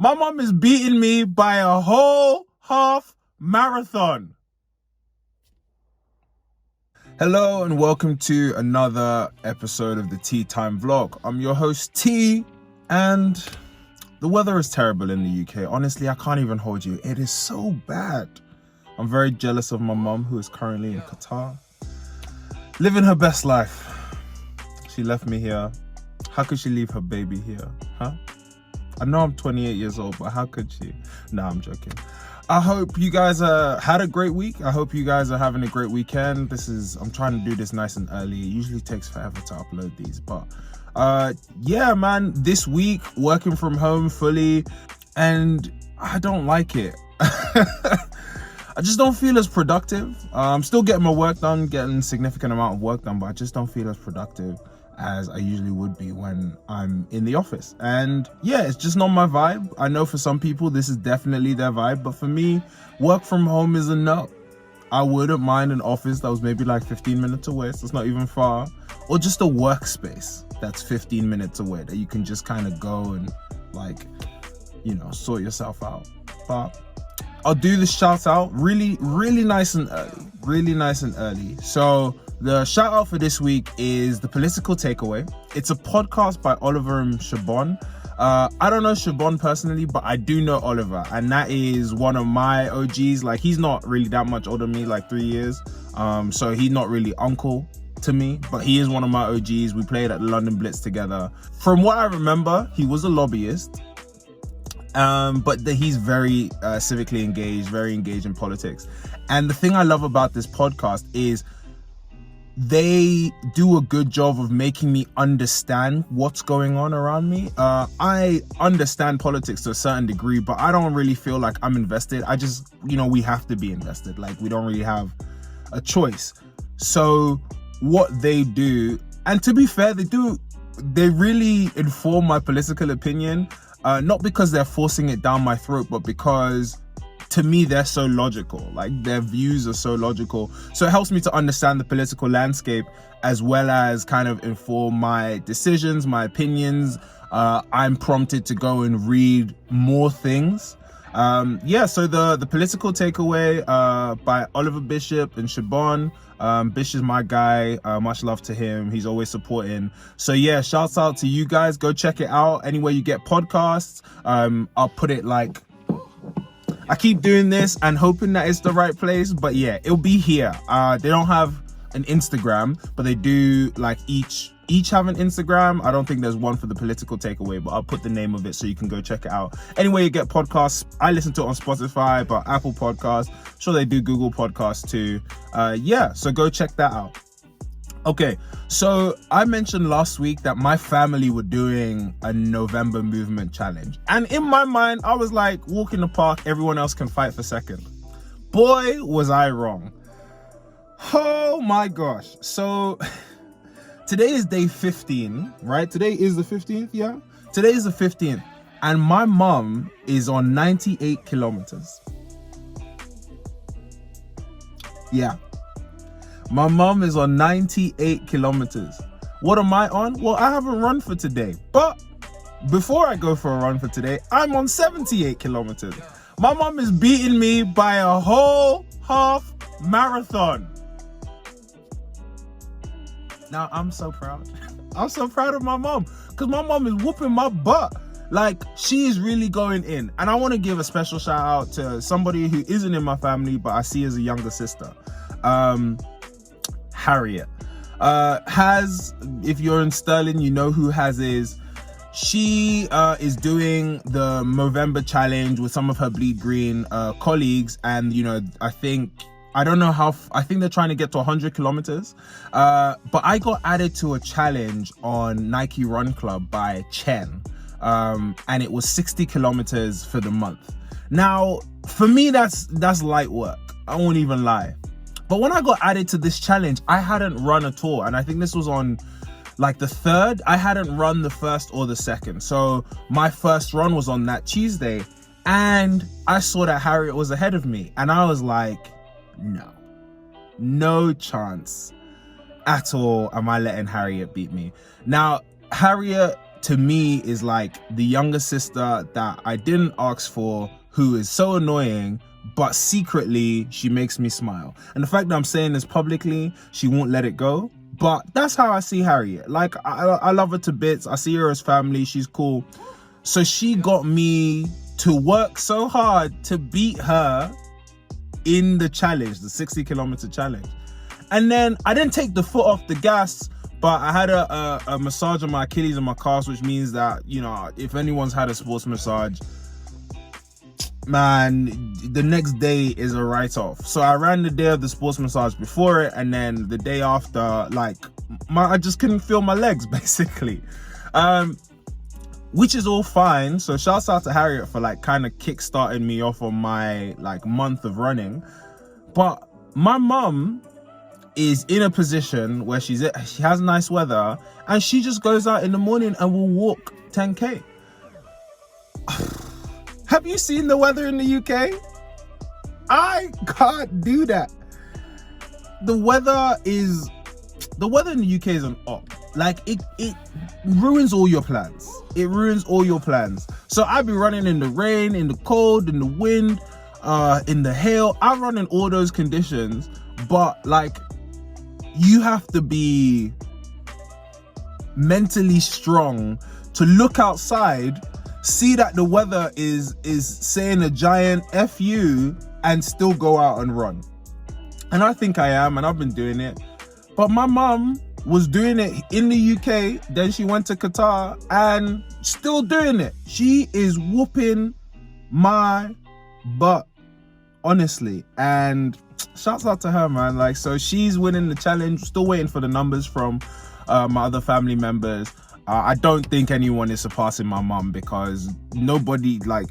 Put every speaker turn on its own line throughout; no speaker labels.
My mom is beating me by a whole half marathon. Hello and welcome to another episode of the Tea Time Vlog. I'm your host T, and the weather is terrible in the UK. Honestly, I can't even hold you. It is so bad. I'm very jealous of my mom, who is currently in Qatar, living her best life. She left me here. How could she leave her baby here, huh? I know I'm 28 years old, but how could she? No, I'm joking. I hope you guys had a great week. I hope you guys are having a great weekend. I'm trying to do this nice and early. It usually takes forever to upload these, but yeah, man, this week working from home fully, and I don't like it. I just don't feel as productive. I'm still getting my work done, getting a significant amount of work done, but I just don't feel as productive as I usually would be when I'm in the office. And yeah, it's just not my vibe. I know for some people this is definitely their vibe, but for me, work from home is a no. I wouldn't mind an office that was maybe like 15 minutes away, so it's not even far, or just a workspace that's 15 minutes away that you can just kind of go and, like, you know, sort yourself out. But I'll do the shout out really nice and early. So the shout out for this week is The Political Takeaway. It's a podcast by Oliver and Siobhan. I don't know Siobhan personally, but I do know Oliver, and that is one of my OGs. Like, he's not really that much older than me, like 3 years. So he's not really uncle to me, but he is one of my OGs. We played at the London Blitz together. From what I remember, he was a lobbyist. But he's very civically engaged, very engaged in politics. And the thing I love about this podcast is they do a good job of making me understand what's going on around me. I understand politics to a certain degree, but I don't really feel like I'm invested. I just, we have to be invested. Like, we don't really have a choice. So what they do, and to be fair, they really inform my political opinion. Not because they're forcing it down my throat, but because to me they're so logical. Like, their views are so logical, so it helps me to understand the political landscape as well as kind of inform my decisions, my opinions. I'm prompted to go and read more things. So the Political Takeaway by Oliver Bishop and Siobhan. Bish is my guy. Much love to him. He's always supporting. So yeah, shouts out to you guys. Go check it out anywhere you get podcasts. I'll put it, like, I keep doing this and hoping that it's the right place, but yeah, it'll be here. They don't have an Instagram, but they do, like, each have an Instagram. I don't think there's one for The Political Takeaway, but I'll put the name of it so you can go check it out. Anyway, you get podcasts. I listen to it on Spotify, but Apple Podcasts. Sure, they do Google Podcasts too. So go check that out. Okay, so I mentioned last week that my family were doing a November movement challenge. And in my mind, I was like, walk in the park, everyone else can fight for second. Boy, was I wrong. Oh my gosh. So today is day 15, right? Today is the 15th, yeah? Today is the 15th. And my mom is on 98 kilometers. Yeah. My mom is on 98 kilometers. What am I on? Well, I haven't run for today. But before I go for a run for today, I'm on 78 kilometers. My mom is beating me by a whole half marathon. Now, I'm so proud. I'm so proud of my mom, because my mom is whooping my butt. Like, she is really going in. And I want to give a special shout out to somebody who isn't in my family, but I see as a younger sister. Harriet. Haz, if you're in Sterling, you know who Haz is. She is doing the Movember challenge with some of her Bleed Green colleagues. And, I think they're trying to get to 100 kilometers. But I got added to a challenge on Nike Run Club by Chen. And it was 60 kilometers for the month. Now, for me, that's light work. I won't even lie. But when I got added to this challenge, I hadn't run at all. And I think this was on, like, the 3rd. I hadn't run the 1st or the 2nd. So my first run was on that Tuesday. And I saw that Harriet was ahead of me. And I was like, no chance at all am I letting Harriet beat me. Now, Harriet to me is like the younger sister that I didn't ask for, who is so annoying, but secretly she makes me smile. And the fact that I'm saying this publicly, she won't let it go. But that's how I see Harriet. Like, I love her to bits. I see her as family. She's cool. So she got me to work so hard to beat her in the challenge, the 60-kilometer challenge. And then I didn't take the foot off the gas, but I had a massage on my Achilles and my calves, which means that, you know, if anyone's had a sports massage, man, the next day is a write-off. So I ran the day of the sports massage before it, and then the day after, like, I just couldn't feel my legs, basically. Which is all fine. So shouts out to Harriet for like kind of kick-starting me off on my like month of running. But my mum is in a position where she has nice weather, and she just goes out in the morning and will walk 10k. Have you seen the weather in the UK? I can't do that. The weather in the UK is an op. Like, it ruins all your plans. It ruins all your plans. So I'd be running in the rain, in the cold, in the wind, in the hail. I run in all those conditions, but like, you have to be mentally strong to look outside, see that the weather is saying a giant F you, and still go out and run. And I think I am, and I've been doing it. But my mum was doing it in the UK, then she went to Qatar and still doing it. She is whooping my butt, honestly. And shouts out to her, man. Like, so she's winning the challenge. Still waiting for the numbers from my other family members. I don't think anyone is surpassing my mum, because nobody, like,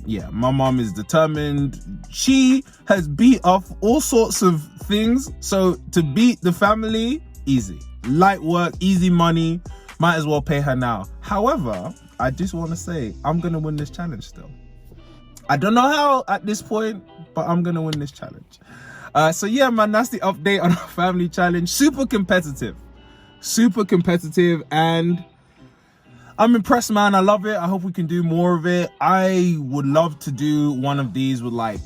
yeah, my mum is determined. She has beat off all sorts of things. So to beat the family, easy. Light work, easy money. Might as well pay her now. However, I just want to say, I'm going to win this challenge still. I don't know how at this point, but I'm going to win this challenge. So yeah, man, that's the update on our family challenge. Super competitive, and I'm impressed, man. I love it. I hope we can do more of it. I would love to do one of these with like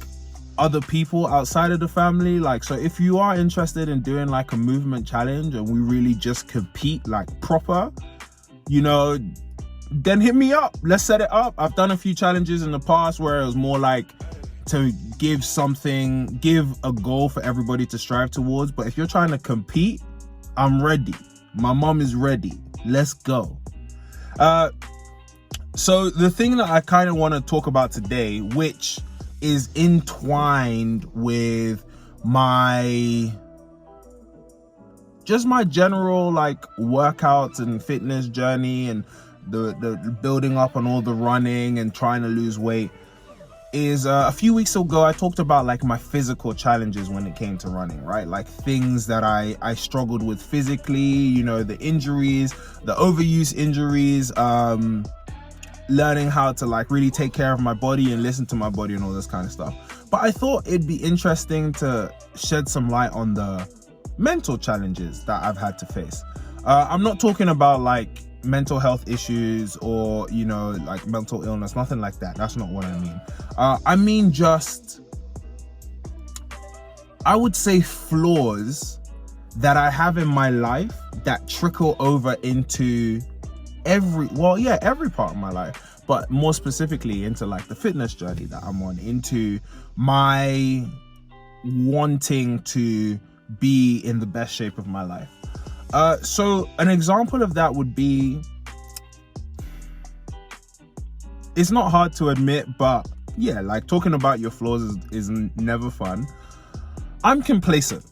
other people outside of the family. Like, so if you are interested in doing like a movement challenge and we really just compete like proper, you know, then hit me up. Let's set it up. I've done a few challenges in the past where it was more like to give a goal for everybody to strive towards. But if you're trying to compete, I'm ready. My mom is ready. Let's go. So the thing that I kind of want to talk about today, which is entwined with my general like workouts and fitness journey, and the building up on all the running and trying to lose weight, is a few weeks ago I talked about like my physical challenges when it came to running, right? Like things that I struggled with physically, you know, the injuries, the overuse injuries, learning how to like really take care of my body and listen to my body and all this kind of stuff. But I thought it'd be interesting to shed some light on the mental challenges that I've had to face. I'm not talking about like mental health issues or, you know, like mental illness, nothing like that. That's not what I mean. I mean just, I would say, flaws that I have in my life that trickle over into every part of my life, but more specifically into like the fitness journey that I'm on, into my wanting to be in the best shape of my life. So an example of that would be, it's not hard to admit, but yeah, like talking about your flaws is never fun. I'm complacent.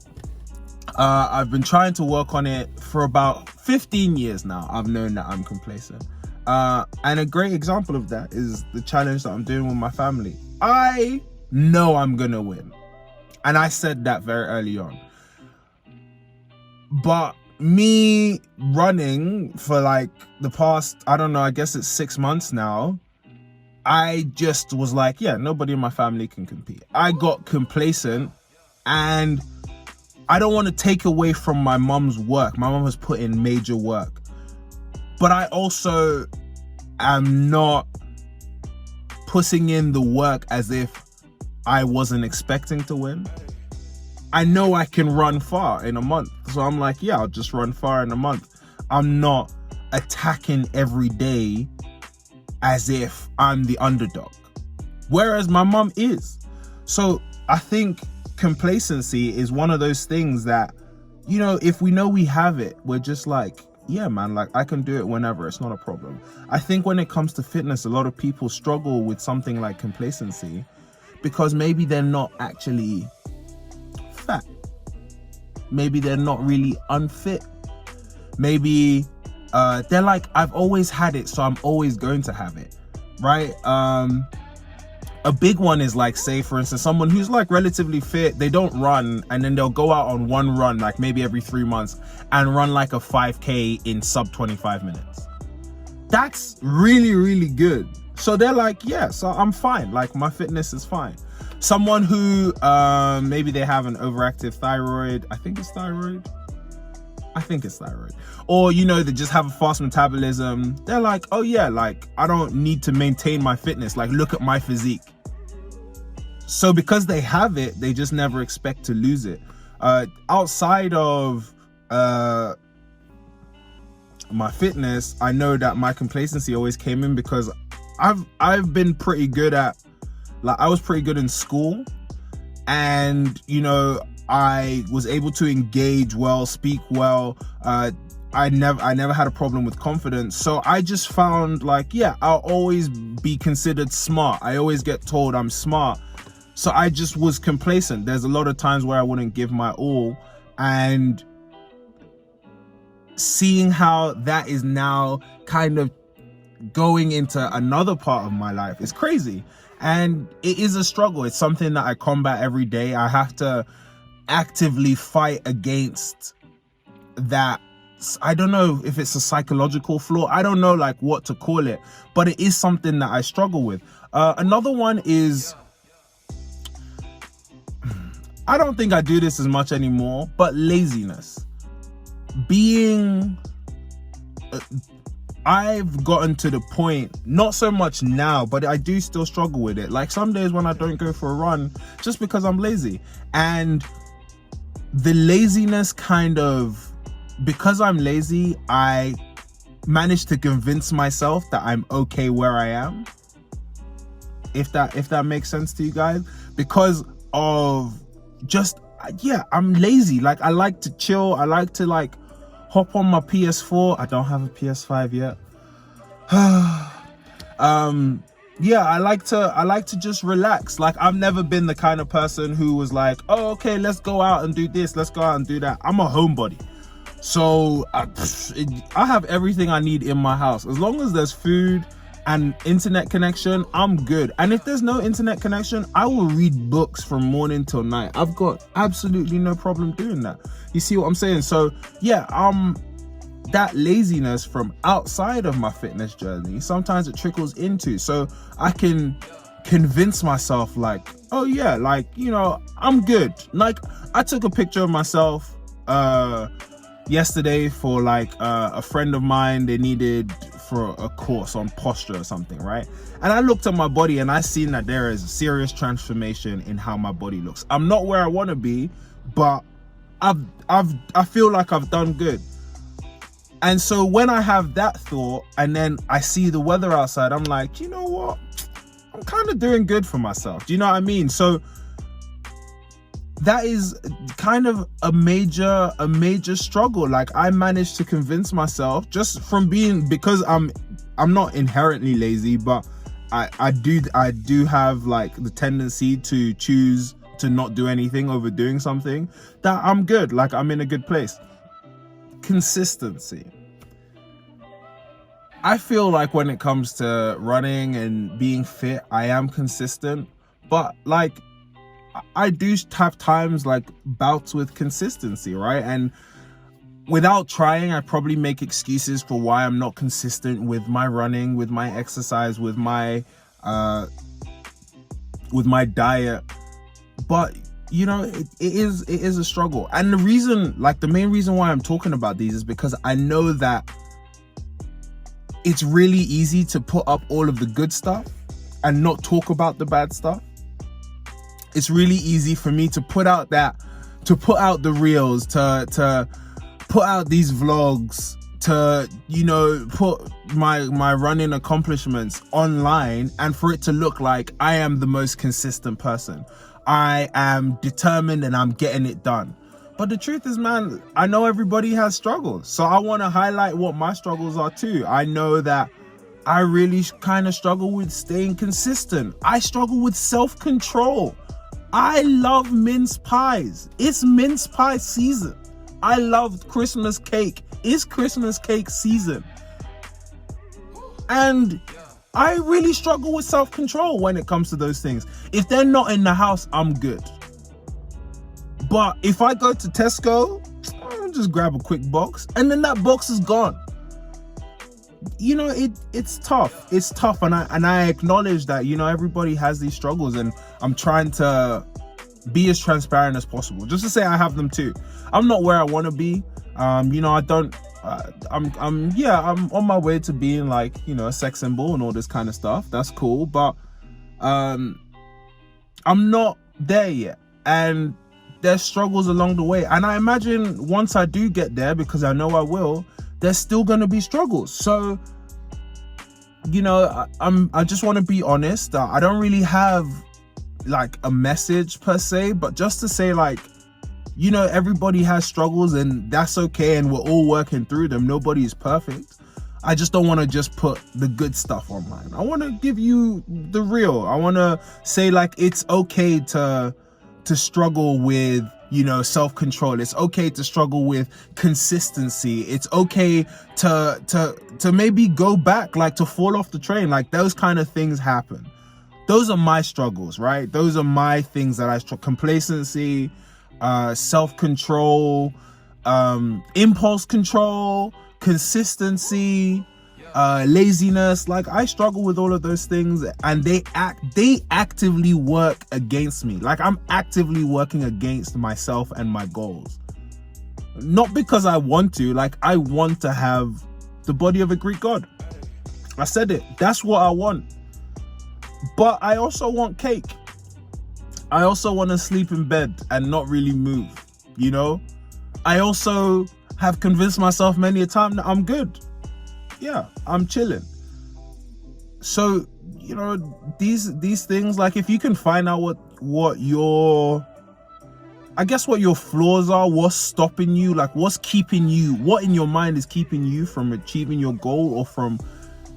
I've been trying to work on it for about 15 years now. I've known that I'm complacent. And a great example of that is the challenge that I'm doing with my family. I know I'm gonna win. And I said that very early on. But me running for like the past, I don't know, I guess it's 6 months now, I just was like, yeah, nobody in my family can compete. I got complacent, and I don't want to take away from my mum's work. My mum has put in major work. but I also am not putting in the work as if I wasn't expecting to win. I know I can run far in a month, so I'm like, yeah, I'll just run far in a month. I'm not attacking every day as if I'm the underdog, whereas my mum is. So I think complacency is one of those things that, you know, if we know we have it, we're just like, yeah, man, like I can do it whenever. It's not a problem. I think when it comes to fitness, a lot of people struggle with something like complacency because maybe they're not actually fat. Maybe they're not really unfit. Maybe they're like, I've always had it, so I'm always going to have it, right? A big one is like, say for instance, someone who's like relatively fit, they don't run, and then they'll go out on one run like maybe every 3 months and run like a 5K in sub 25 minutes. That's really, really good. So they're like, yeah, so I'm fine, like my fitness is fine. Someone who maybe they have an overactive thyroid, I think it's thyroid, or, you know, they just have a fast metabolism. They're like, oh yeah, like I don't need to maintain my fitness, like look at my physique. So because they have it, they just never expect to lose it. Outside of my fitness, I know that my complacency always came in because I've been pretty good at, like I was pretty good in school, and you know, I was able to engage well, speak well. I never had a problem with confidence. So I just found like, yeah, I'll always be considered smart. I always get told I'm smart. So I just was complacent. There's a lot of times where I wouldn't give my all, and seeing how that is now kind of going into another part of my life is crazy. And it is a struggle. It's something that I combat every day. I have to actively fight against that. I don't know if it's a psychological flaw. I don't know like what to call it, but it is something that I struggle with. Another one is, I don't think I do this as much anymore, but laziness. I've gotten to the point, not so much now, but I do still struggle with it. Like some days when I don't go for a run just because I'm lazy, and the laziness kind of, because I'm lazy, I managed to convince myself that I'm okay where I am. If that makes sense to you guys, because of just, yeah, I'm lazy. Like I like to chill. I like to like hop on my PS4. I don't have a PS5 yet. Yeah, I like to just relax. Like I've never been the kind of person who was like, oh, okay, let's go out and do this, let's go out and do that. I'm a homebody. So I have everything I need in my house. As long as there's food and internet connection, I'm good. And if there's no internet connection, I will read books from morning till night. I've got absolutely no problem doing that. You see what I'm saying? So yeah, that laziness from outside of my fitness journey, sometimes it trickles into, so I can convince myself like, oh yeah, like, you know, I'm good. Like I took a picture of myself yesterday for like a friend of mine. They needed for a course on posture or something, right? And I looked at my body and I seen that there is a serious transformation in how my body looks. I'm not where I want to be, but I feel like I've done good. And so when I have that thought and then I see the weather outside, I'm like, you know what? I'm kind of doing good for myself. Do you know what I mean? So that is kind of a major struggle. Like I managed to convince myself just from being, because I'm not inherently lazy, but I do have like the tendency to choose to not do anything over doing something, that I'm good. Like I'm in a good place. Consistency. I feel like when it comes to running and being fit, I am consistent, but like I do have times like bouts with consistency, right? And without trying, I probably make excuses for why I'm not consistent with my running, with my exercise, with my diet. But you know, it is a struggle. And the main reason why I'm talking about these is because I know that it's really easy to put up all of the good stuff and not talk about the bad stuff. It's really easy for me to put out the reels, to put out these vlogs, to, you know, put my running accomplishments online, and for it to look like I am the most consistent person. I am determined and I'm getting it done. But the truth is, man, I know everybody has struggles. So I want to highlight what my struggles are too. I know that I really kind of struggle with staying consistent. I struggle with self-control. I love mince pies. It's mince pie season. I love Christmas cake. It's Christmas cake season. And I really struggle with self-control when it comes to those things. If they're not in the house, I'm good. But if I go to Tesco, I'll just grab a quick box and then that box is gone. You know, it's tough. It's tough, and I acknowledge that, you know, everybody has these struggles, and I'm trying to be as transparent as possible. Just to say I have them too. I'm not where I want to be. You know, I don't. I'm on my way to being, like, you know, a sex symbol and all this kind of stuff. That's cool, but I'm not there yet, and there's struggles along the way. And I imagine once I do get there, because I know I will, there's still going to be struggles. So, you know, I just want to be honest. I don't really have like a message per se, but just to say, like, you know, everybody has struggles and that's okay, and we're all working through them. Nobody is perfect. I just don't want to just put the good stuff online. I want to give you the real. I want to say, like, it's okay to struggle with, you know, self-control. It's okay to struggle with consistency. It's okay to maybe go back, like, to fall off the train. Like, those kind of things happen. Those are my struggles, right? Those are my things that I struggle. Complacency, self-control, impulse control, consistency, laziness. Like, I struggle with all of those things, and they actively work against me. Like, I'm actively working against myself and my goals. Not because I want to. Like, I want to have the body of a Greek god. I said it. That's what I want. But I also want cake. I also want to sleep in bed and not really move, you know? I also have convinced myself many a time that I'm good. Yeah, I'm chilling. So, you know, these things, like, if you can find out what your flaws are, what's stopping you, like, what's keeping you, what in your mind is keeping you from achieving your goal or from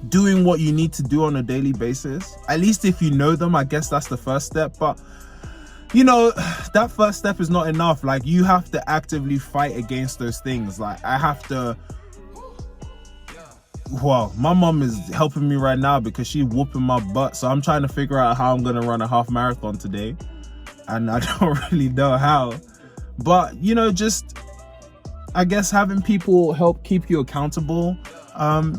doing what you need to do on a daily basis. At least if you know them, I guess that's the first step. But, you know, that first step is not enough. Like, you have to actively fight against those things. Like, I have to. Well, my mom is helping me right now because she's whooping my butt. So I'm trying to figure out how I'm going to run a half marathon today. And I don't really know how. But, you know, just, I guess having people help keep you accountable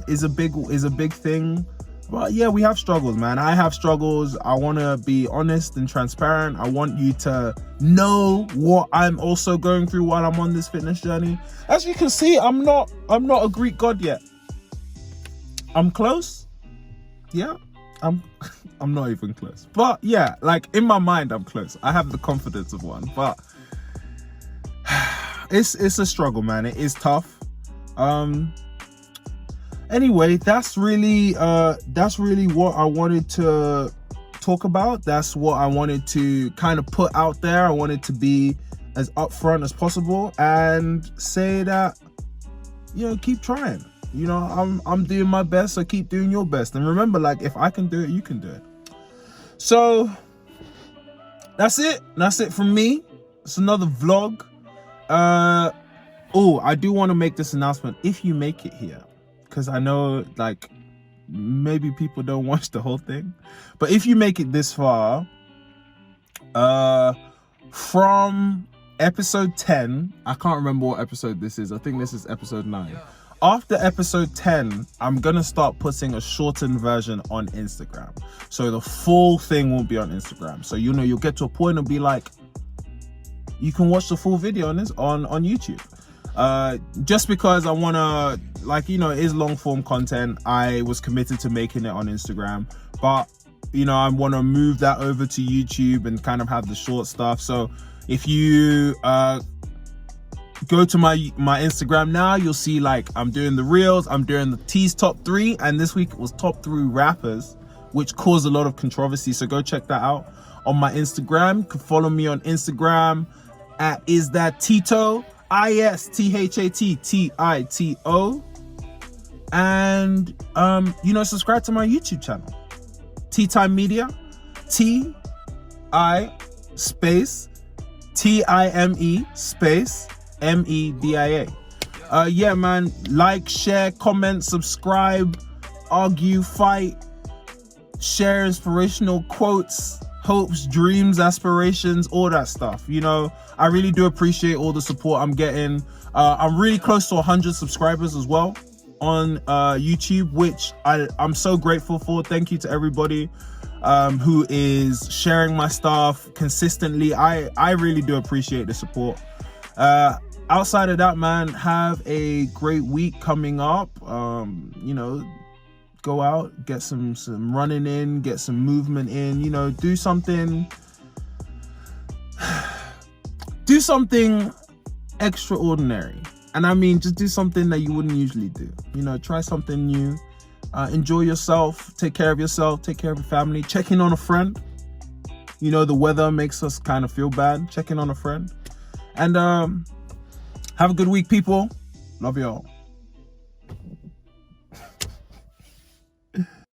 is a big thing. But yeah, we have struggles, man. I have struggles. I want to be honest and transparent. I want you to know what I'm also going through while I'm on this fitness journey. As you can see, I'm not a Greek god yet. I'm close. Yeah, I'm not even close. But yeah, like, in my mind, I'm close. I have the confidence of one, but it's a struggle, man. It is tough. Anyway, that's really what I wanted to talk about. That's what I wanted to kind of put out there. I wanted to be as upfront as possible and say that, you know, keep trying. You know, I'm doing my best, so keep doing your best. And remember, like, if I can do it, you can do it. So that's it. That's it from me. It's another vlog. Oh, I do want to make this announcement. If you make it here, because I know, like, maybe people don't watch the whole thing, but if you make it this far, from episode 10, I can't remember what episode this is. I think this is episode 9. After episode 10, I'm gonna start putting a shortened version on Instagram. So the full thing won't be on Instagram. So, you know, you'll get to a point and be like, you can watch the full video on YouTube. just because I want to, like, you know, it is long form content. I was committed to making it on Instagram, but you know, I want to move that over to YouTube and kind of have the short stuff. So if you go to my Instagram now, you'll see like I'm doing the reels, I'm doing the T's top 3, and this week it was top 3 rappers, which caused a lot of controversy. So go check that out on my Instagram. You can follow me on Instagram at isthattito, ISTHATTITO, and you know, subscribe to my YouTube channel, Tea Time Media, TI space TIME space MEDIA. Yeah, man, like, share, comment, subscribe, argue, fight, share inspirational quotes, hopes, dreams, aspirations, all that stuff. You know, I really do appreciate all the support I'm getting. I'm really close to 100 subscribers as well on YouTube, which I'm so grateful for. Thank you to everybody who is sharing my stuff consistently. I really do appreciate the support. Outside of that, man, have a great week coming up. You know, go out, get some running in, get some movement in, you know, do something extraordinary. And I mean, just do something that you wouldn't usually do. You know, try something new. Enjoy yourself, take care of yourself, take care of your family, check in on a friend. You know, the weather makes us kind of feel bad. Check in on a friend. And have a good week, people. Love y'all.